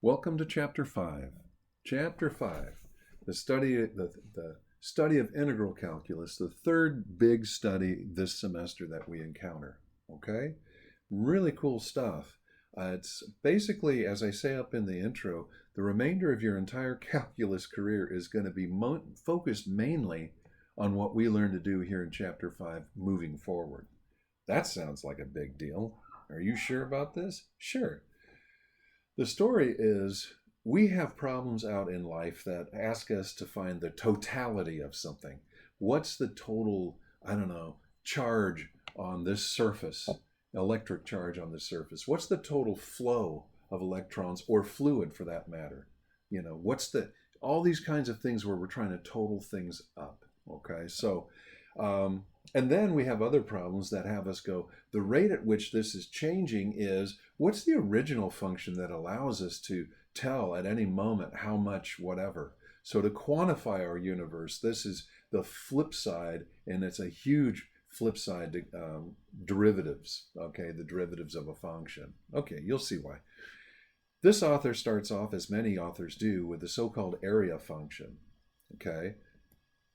Welcome to Chapter 5. Chapter 5, the study of integral calculus, the third big study this semester that we encounter. Okay? Really cool stuff. It's basically, as I say up in the intro, the remainder of your entire calculus career is going to be focused mainly on what we learn to do here in Chapter 5 moving forward. That sounds like a big deal. Are you sure about this? Sure. The story is we have problems out in life that ask us to find the totality of something. What's the total, I don't know, charge on this surface, electric charge on this surface? What's the total flow of electrons or fluid for that matter? All these kinds of things where we're trying to total things up. Okay, and then we have other problems that have us go, the rate at which this is changing is, what's the original function that allows us to tell at any moment how much whatever? So to quantify our universe, this is the flip side, and it's a huge flip side to derivatives, okay, the derivatives of a function. Okay, you'll see why. This author starts off, as many authors do, with the so-called area function, okay?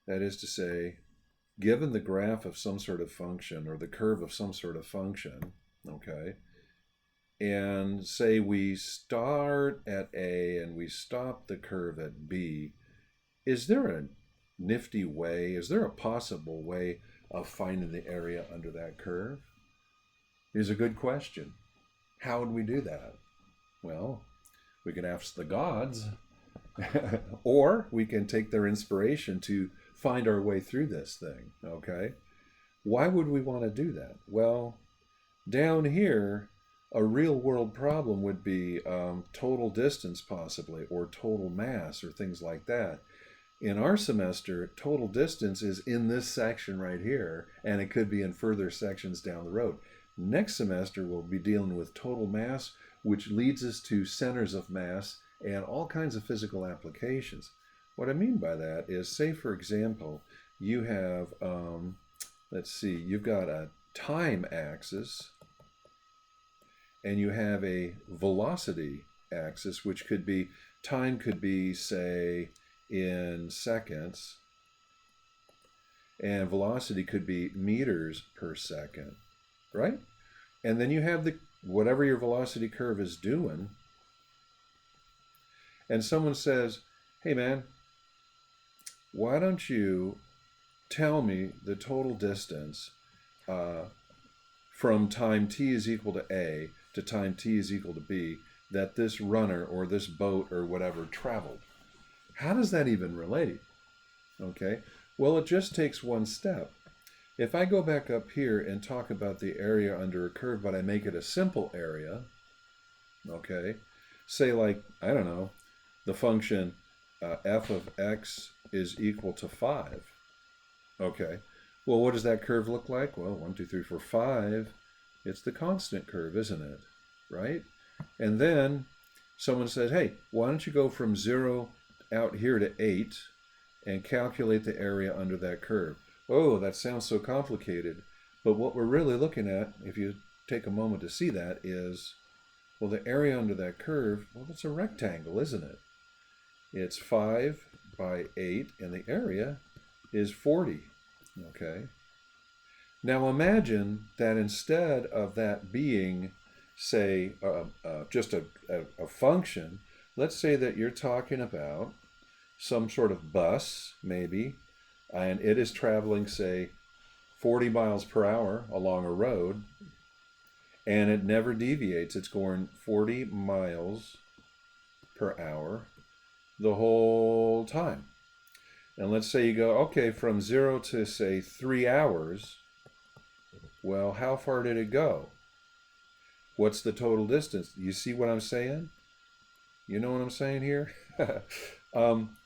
That is to say, given the graph of some sort of function or the curve of some sort of function, okay, and say we start at A and we stop the curve at B, is there a nifty way, is there a possible way of finding the area under that curve? Is a good question. How would we do that? Well, we can ask the gods, or we can take their inspiration to find our way through this thing, okay? Why would we want to do that? Well, down here, a real world problem would be total distance possibly, or total mass, or things like that. In our semester, total distance is in this section right here, and it could be in further sections down the road. Next semester, we'll be dealing with total mass, which leads us to centers of mass and all kinds of physical applications. What I mean by that is, say, for example, you have, you've got a time axis and you have a velocity axis, which could be, time could be, say, in seconds, and velocity could be meters per second, right? And then you have whatever your velocity curve is doing, and someone says, hey man, why don't you tell me the total distance from time t is equal to A to time t is equal to B that this runner or this boat or whatever traveled? How does that even relate? Okay, well, it just takes one step. If I go back up here and talk about the area under a curve, but I make it a simple area, okay, say like, I don't know, the function f of x is equal to 5. Okay, well, what does that curve look like? Well, 1, 2, 3, 4, 5. It's the constant curve, isn't it? Right? And then someone says, hey, why don't you go from 0 out here to 8 and calculate the area under that curve? Oh, that sounds so complicated. But what we're really looking at, if you take a moment to see that, is, well, the area under that curve, well, it's a rectangle, isn't it? It's 5 by 8, and the area is 40, okay? Now imagine that instead of that being, say, just a function, let's say that you're talking about some sort of bus, maybe, and it is traveling, say, 40 miles per hour along a road, and it never deviates. It's going 40 miles per hour the whole time. And let's say you go, okay, from 0 to, say, 3 hours, well, how far did it go? What's the total distance? You see what I'm saying? You know what I'm saying here?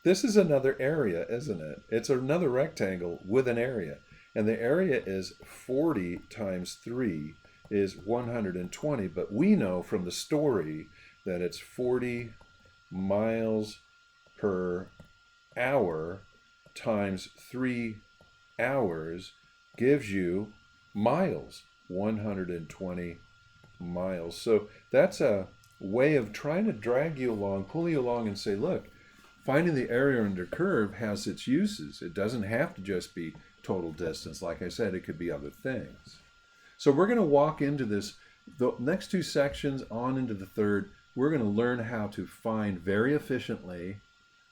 This is another area, isn't it? It's another rectangle with an area. And the area is 40 times 3 is 120. But we know from the story that it's 40 miles per hour times 3 hours gives you miles, 120 miles. So that's a way of trying to drag you along, pull you along and say, look, finding the area under curve has its uses. It doesn't have to just be total distance. Like I said, it could be other things. So we're going to walk into this, the next two sections on into the third. We're going to learn how to find very efficiently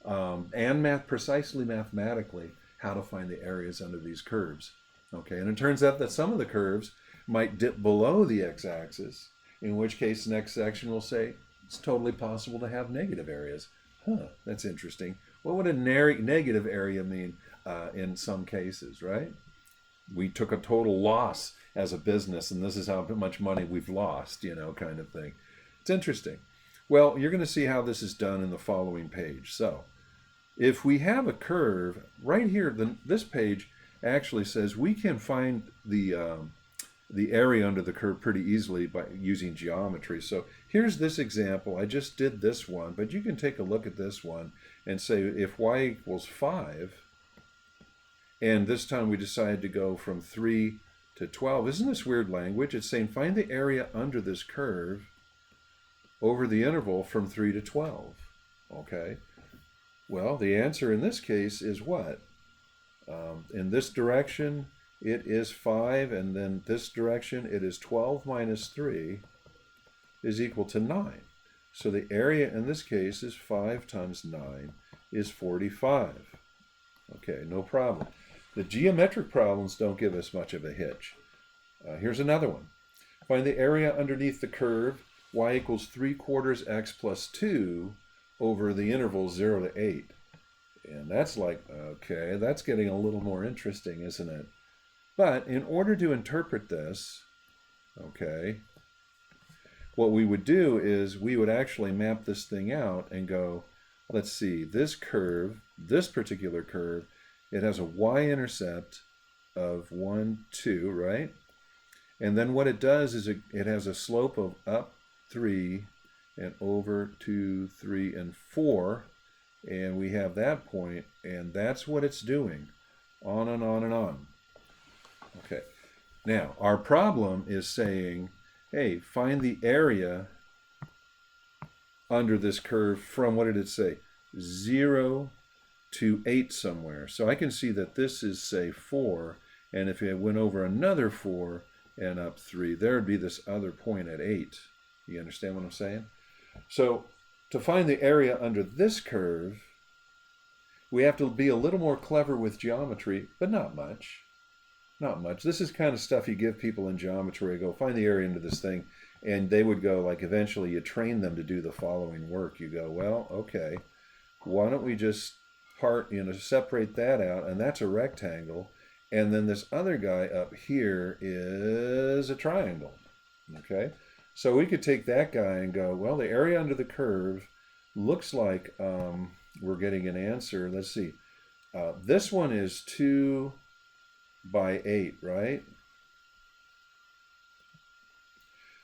and precisely mathematically how to find the areas under these curves. Okay, and it turns out that some of the curves might dip below the x-axis, in which case the next section will say it's totally possible to have negative areas. Huh, that's interesting. What would a negative area mean in some cases, right? We took a total loss as a business, and this is how much money we've lost, you know, kind of thing. It's interesting. Well, you're going to see how this is done in the following page. So, if we have a curve, right here, this page actually says we can find the area under the curve pretty easily by using geometry. So here's this example. I just did this one, but you can take a look at this one and say if y equals 5, and this time we decided to go from 3 to 12. Isn't this weird language? It's saying find the area under this curve over the interval from 3 to 12. Okay? Well, the answer in this case is what? In this direction, it is 5, and then this direction, it is 12 minus 3 is equal to 9. So the area in this case is 5 times 9 is 45. Okay, no problem. The geometric problems don't give us much of a hitch. Here's another one. Find the area underneath the curve y equals 3/4 x plus 2 over the interval 0 to 8. And that's like, okay, that's getting a little more interesting, isn't it? But in order to interpret this, okay, what we would do is we would actually map this thing out and go, let's see, this curve, this particular curve, it has a y-intercept of 1, 2, right? And then what it does is it has a slope of up 3 and over 2, 3, and 4. And we have that point, and that's what it's doing, on and on and on. Okay, now our problem is saying, hey, find the area under this curve from, what did it say, 0 to 8 somewhere. So I can see that this is, say, 4, and if it went over another 4 and up 3, there would be this other point at 8. You understand what I'm saying? So to find the area under this curve, we have to be a little more clever with geometry, but not much. Not much. This is kind of stuff you give people in geometry. Go find the area under this thing, and they would go, like, eventually you train them to do the following work. You go, well, okay, why don't we just separate that out, and that's a rectangle, and then this other guy up here is a triangle. Okay, so we could take that guy and go, well, the area under the curve looks like we're getting an answer. Let's see. This one is 2 by 8, right?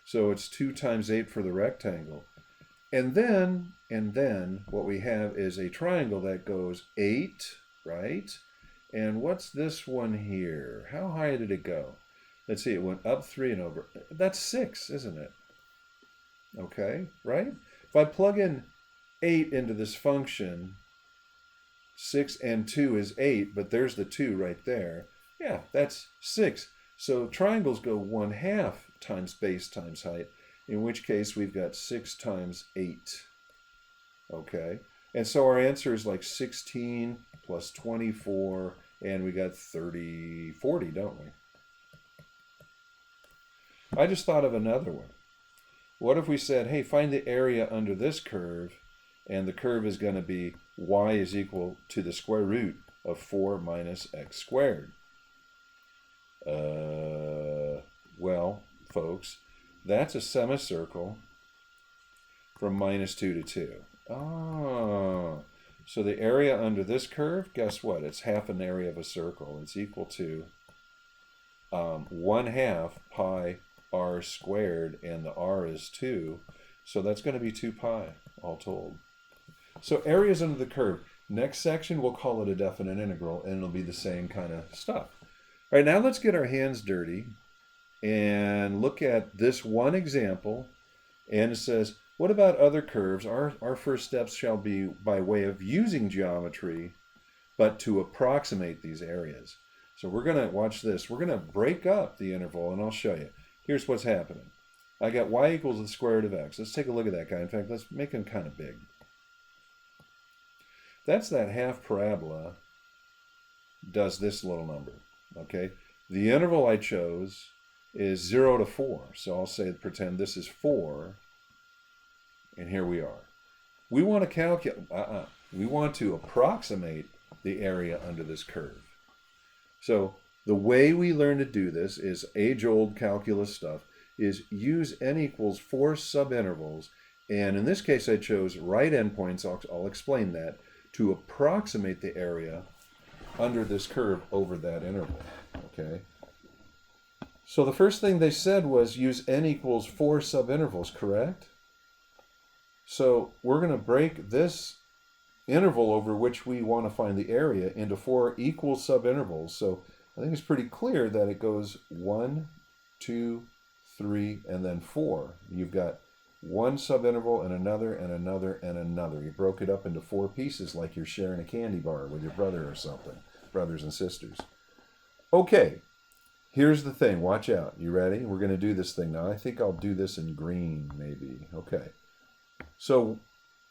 So it's 2 times 8 for the rectangle. And then what we have is a triangle that goes 8, right? And what's this one here? How high did it go? Let's see, it went up 3 and over. That's 6, isn't it? Okay, right? If I plug in 8 into this function, 6 and 2 is 8, but there's the 2 right there. Yeah, that's 6. So triangles go 1/2 times base times height, in which case we've got 6 times 8. Okay, and so our answer is like 16 plus 24, and we got 40, don't we? I just thought of another one. What if we said, hey, find the area under this curve, and the curve is going to be y is equal to the square root of 4 minus x squared. Well, folks, that's a semicircle from -2 to 2. Oh, so the area under this curve, guess what? It's half an area of a circle. It's equal to 1/2 pi r squared, and the r is 2. So that's going to be 2 pi, all told. So areas under the curve. Next section, we'll call it a definite integral, and it'll be the same kind of stuff. All right, now let's get our hands dirty and look at this one example. And it says, What about other curves? Our first steps shall be by way of using geometry, but to approximate these areas. So we're going to watch this. We're going to break up the interval, and I'll show you. Here's what's happening. I got y equals the square root of x. Let's take a look at that guy. In fact, let's make him kind of big. That's that half parabola does this little number, okay? The interval I chose is 0 to 4. So I'll say, pretend this is 4, and here we are. We want to calculate, we want to approximate the area under this curve. So the way we learn to do this is age-old calculus stuff, is use n equals 4 subintervals, and in this case I chose right endpoints, I'll explain that, to approximate the area under this curve over that interval, okay? So the first thing they said was use n equals 4 subintervals, correct? So we're going to break this interval over which we want to find the area into 4 equal subintervals. So I think it's pretty clear that it goes 1, 2, 3, and then 4. You've got one subinterval and another and another and another. You broke it up into 4 pieces like you're sharing a candy bar with your brother or something, brothers and sisters. Okay, here's the thing. Watch out. You ready? We're going to do this thing now. I think I'll do this in green maybe. Okay. So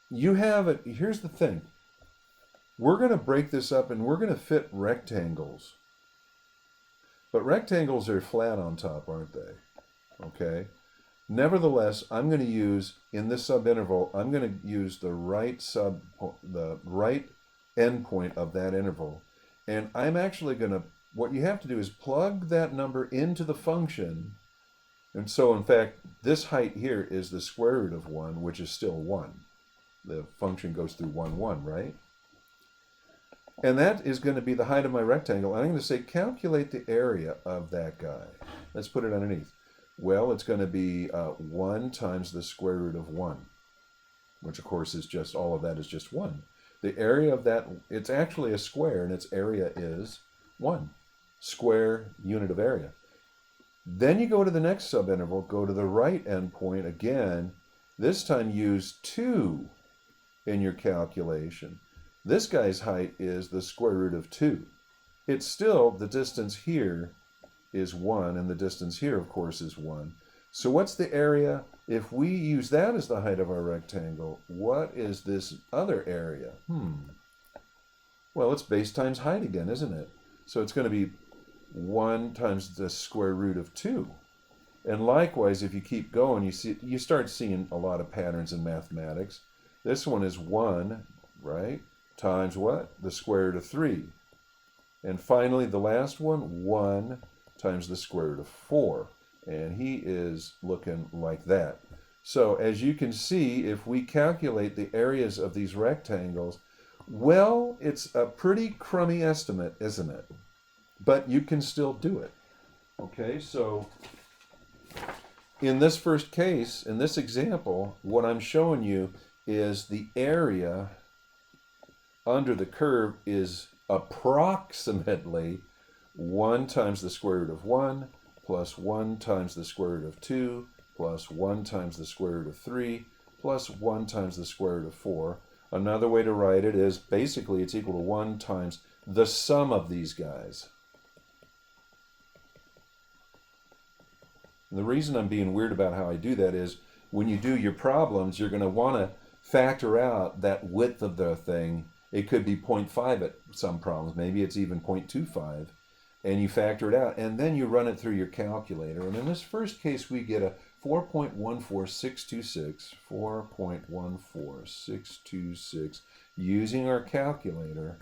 you have it. Here's the thing. We're going to break this up and we're going to fit rectangles. But rectangles are flat on top, aren't they? Okay. Nevertheless, I'm going to use, in this subinterval, I'm going to use the right endpoint of that interval. And I'm actually going to, what you have to do is plug that number into the function. And so, in fact, this height here is the square root of 1, which is still 1. The function goes through 1, 1, right? And that is going to be the height of my rectangle. And I'm going to say, calculate the area of that guy. Let's put it underneath. Well, it's going to be 1 times the square root of 1, which of course is just, all of that is just 1. The area of that, it's actually a square, and its area is 1. Square unit of area. Then you go to the next subinterval, go to the right endpoint again. This time use 2 in your calculation. This guy's height is the square root of 2. It's still, the distance here is 1, and the distance here, of course, is 1. So what's the area? If we use that as the height of our rectangle, what is this other area? Well, it's base times height again, isn't it? So it's going to be 1 times the square root of 2. And likewise, if you keep going, you start seeing a lot of patterns in mathematics. This one is 1, right, times what? The square root of 3. And finally, the last one, 1 times the square root of 4. And he is looking like that. So as you can see, if we calculate the areas of these rectangles, well, it's a pretty crummy estimate, isn't it? But you can still do it. Okay, so in this first case, in this example, what I'm showing you is the area under the curve is approximately 1 times the square root of 1 plus 1 times the square root of 2 plus 1 times the square root of 3 plus 1 times the square root of 4. Another way to write it is basically it's equal to 1 times the sum of these guys. And the reason I'm being weird about how I do that is when you do your problems, you're going to want to factor out that width of the thing. It could be 0.5 at some problems. Maybe it's even 0.25. And you factor it out. And then you run it through your calculator. And in this first case, we get a 4.14626. 4.14626 using our calculator.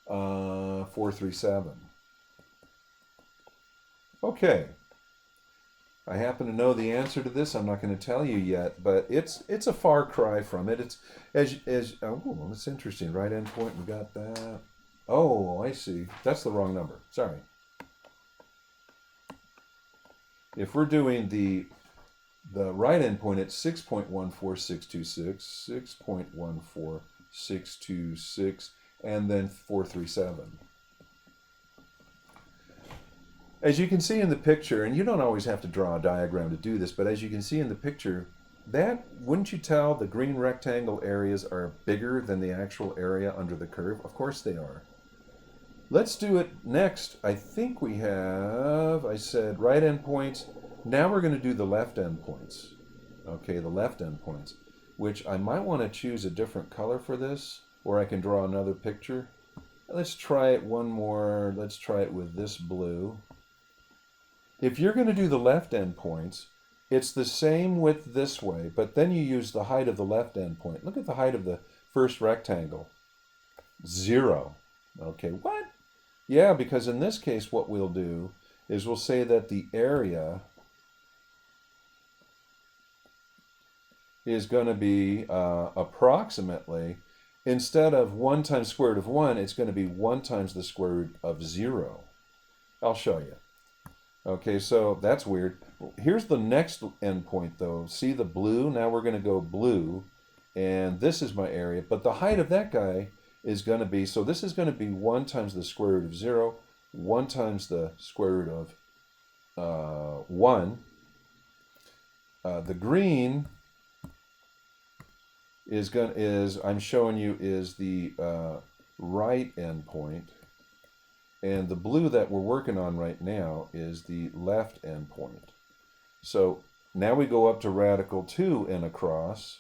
437. Okay. I happen to know the answer to this. I'm not going to tell you yet, but it's a far cry from it. It's oh, that's interesting. Right endpoint, we got that. Oh, I see. That's the wrong number. Sorry. If we're doing the right endpoint, it's 6.14626, 6.14626, and then 437. As you can see in the picture, and you don't always have to draw a diagram to do this, but as you can see in the picture, that, wouldn't you tell the green rectangle areas are bigger than the actual area under the curve? Of course they are. Let's do it next. I think we have, I said right endpoints. Now we're going to do the left endpoints. Okay, the left endpoints, which I might want to choose a different color for this, or I can draw another picture. Let's try it one more. Let's try it with this blue. If you're going to do the left endpoints, it's the same width this way, but then you use the height of the left endpoint. Look at the height of the first rectangle. 0. Okay, what? Yeah, because in this case what we'll do is we'll say that the area is going to be approximately, instead of 1 times square root of 1, it's going to be 1 times the square root of 0. I'll show you. Okay, so that's weird. Here's the next endpoint though. See the blue? Now we're going to go blue, and this is my area, but the height of that guy is going to be, so this is going to be 1 times the square root of 0, 1 times the square root of 1. The green is I'm showing you is the right endpoint, and the blue that we're working on right now is the left endpoint. So now we go up to radical 2 and across.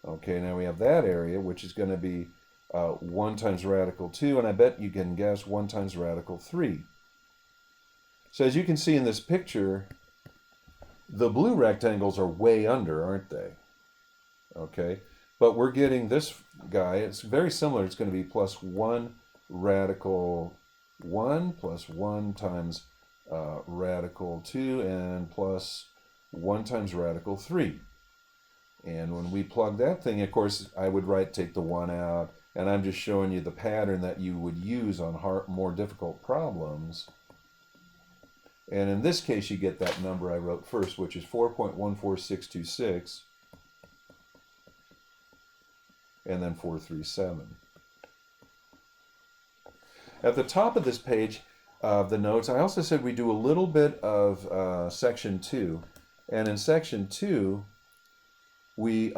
Okay, now we have that area, which is going to be 1 times radical 2, and I bet you can guess 1 times radical 3. So as you can see in this picture, the blue rectangles are way under, aren't they? Okay, but we're getting this guy, it's very similar. It's going to be plus 1 radical 1 plus 1 times radical 2 and plus 1 times radical 3. And when we plug that thing, of course, I would take the 1 out, and I'm just showing you the pattern that you would use on more difficult problems. And in this case, you get that number I wrote first, which is 4.14626, and then 437. At the top of this page of the notes, I also said we do a little bit of section 2. And in section 2, we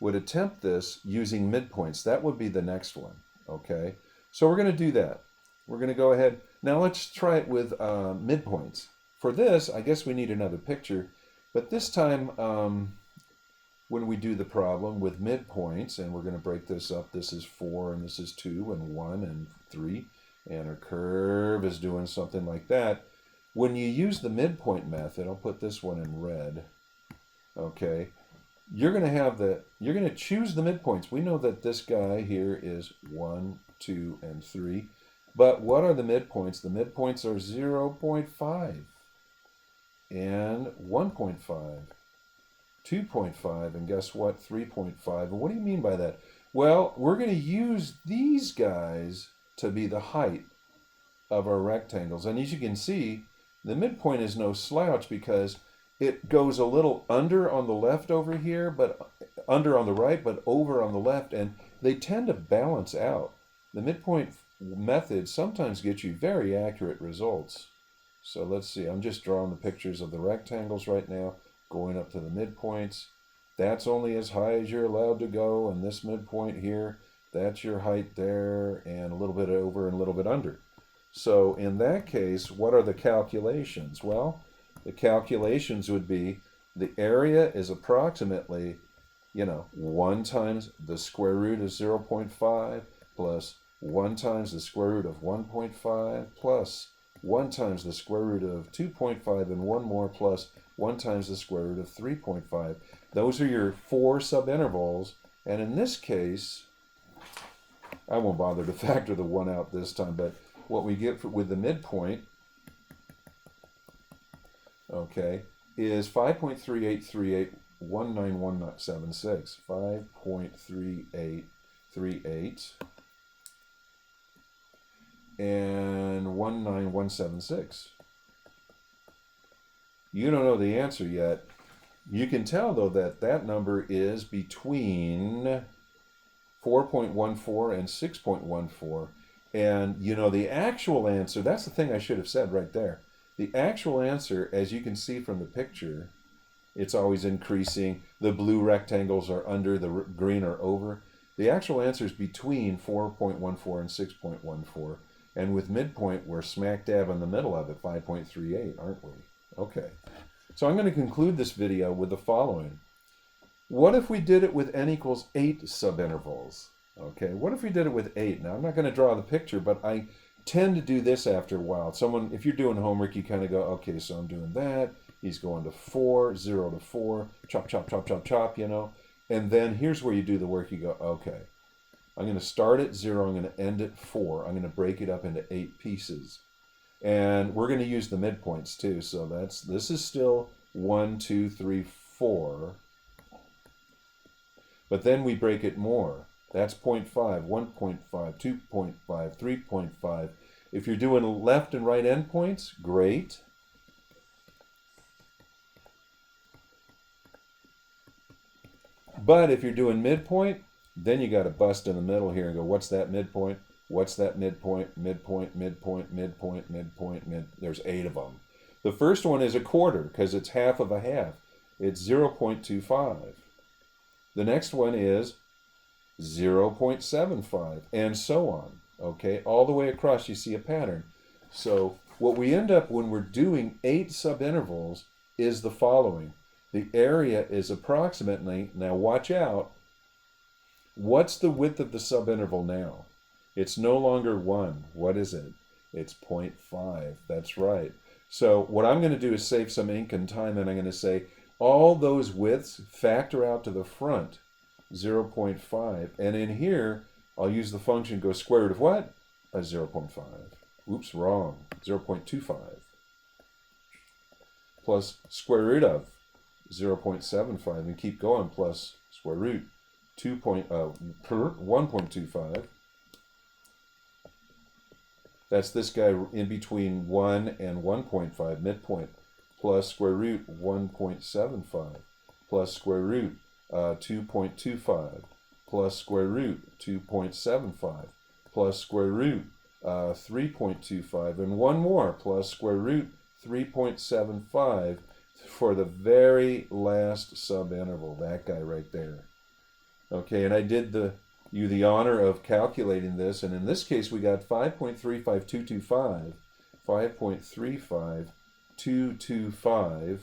would attempt this using midpoints. That would be the next one, okay? So we're going to do that. We're going to go ahead. Now let's try it with midpoints. For this, I guess we need another picture, but this time when we do the problem with midpoints, and we're going to break this up, this is 4 and this is 2 and 1 and 3, and our curve is doing something like that. When you use the midpoint method, I'll put this one in red, okay, you're going to choose the midpoints. We know that this guy here is 1, 2, and 3, but what are the midpoints? The midpoints are 0.5 and 1.5. 2.5, and guess what? 3.5. And what do you mean by that? Well, we're going to use these guys to be the height of our rectangles. And as you can see, the midpoint is no slouch because it goes a little under on the left over here, but under on the right, but over on the left, and they tend to balance out. The midpoint method sometimes gets you very accurate results. So let's see, I'm just drawing the pictures of the rectangles right now, going up to the midpoints. That's only as high as you're allowed to go, and this midpoint here, that's your height there, and a little bit over and a little bit under. So in that case, what are the calculations? Well, the calculations would be the area is approximately, 1 times the square root of 0.5 plus 1 times the square root of 1.5 plus 1 times the square root of 2.5 and 1 more plus 1 times the square root of 3.5. Those are your 4 subintervals. And in this case, I won't bother to factor the 1 out this time, but what we get with the midpoint, okay, is 5.3838191976. 5.3838 and 19176. You don't know the answer yet. You can tell, though, that that number is between 4.14 and 6.14. And, you know, the actual answer, that's the thing I should have said right there. The actual answer, as you can see from the picture, it's always increasing. The blue rectangles are under, the green are over. The actual answer is between 4.14 and 6.14. And with midpoint, we're smack dab in the middle of it, 5.38, aren't we? Okay. So I'm going to conclude this video with the following. What if we did it with n equals 8 subintervals? Okay, what if we did it with 8? Now, I'm not going to draw the picture, but I tend to do this after a while. Someone, if you're doing homework, you kind of go, okay, so I'm doing that. He's going to 4, 0 to 4, chop, chop, chop, chop, chop, you know. And then here's where you do the work. You go, okay, I'm going to start at 0. I'm going to end at 4. I'm going to break it up into 8 pieces. And we're going to use the midpoints too. So this is still 1, 2, 3, 4. But then we break it more. That's 0.5, 1.5, 2.5, 3.5. If you're doing left and right endpoints, great. But if you're doing midpoint, then you got to bust in the middle here and go, what's that midpoint? What's that midpoint? Midpoint, midpoint, midpoint, midpoint, mid. There's 8 of them. The first one is a quarter because it's half of a half. It's 0.25. The next one is 0.75, and so on. Okay, all the way across you see a pattern. So what we end up when we're doing 8 subintervals is the following. The area is approximately, now watch out, what's the width of the subinterval now? It's no longer 1. What is it? It's 0.5. That's right. So what I'm going to do is save some ink and time, and I'm going to say all those widths factor out to the front, 0.5. And in here, I'll use the function go square root of what? A 0.5. Oops, wrong. 0.25. Plus square root of 0.75, and keep going, plus square root 1.25. That's this guy in between 1 and 1.5, midpoint, plus square root 1.75, plus square root 2.25, plus square root 2.75, plus square root 3.25, and one more, plus square root 3.75 for the very last subinterval, that guy right there. Okay, and I did you the honor of calculating this, and in this case we got 5.35225, 5.35225,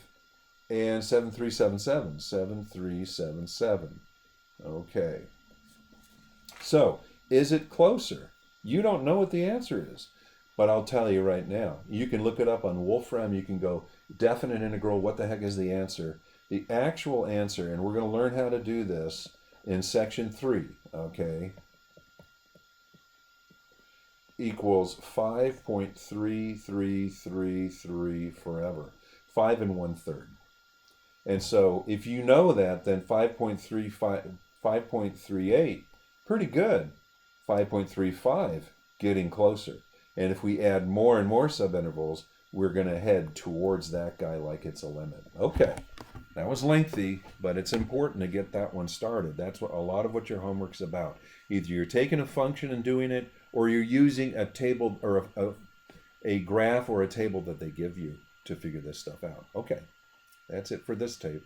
and 7377, 7377. Okay. So, is it closer? You don't know what the answer is, but I'll tell you right now. You can look it up on Wolfram. You can go definite integral, what the heck is the answer? The actual answer, and we're going to learn how to do this in section 3, okay, equals 5.3333 forever, 5 1/3. And so if you know that, then 5.38, pretty good. 5.35, getting closer. And if we add more and more subintervals, we're going to head towards that guy like it's a limit. Okay, that was lengthy, but it's important to get that one started. That's what a lot of what your homework's about. Either you're taking a function and doing it, or you're using a table or a graph or a table that they give you to figure this stuff out. Okay, that's it for this tape.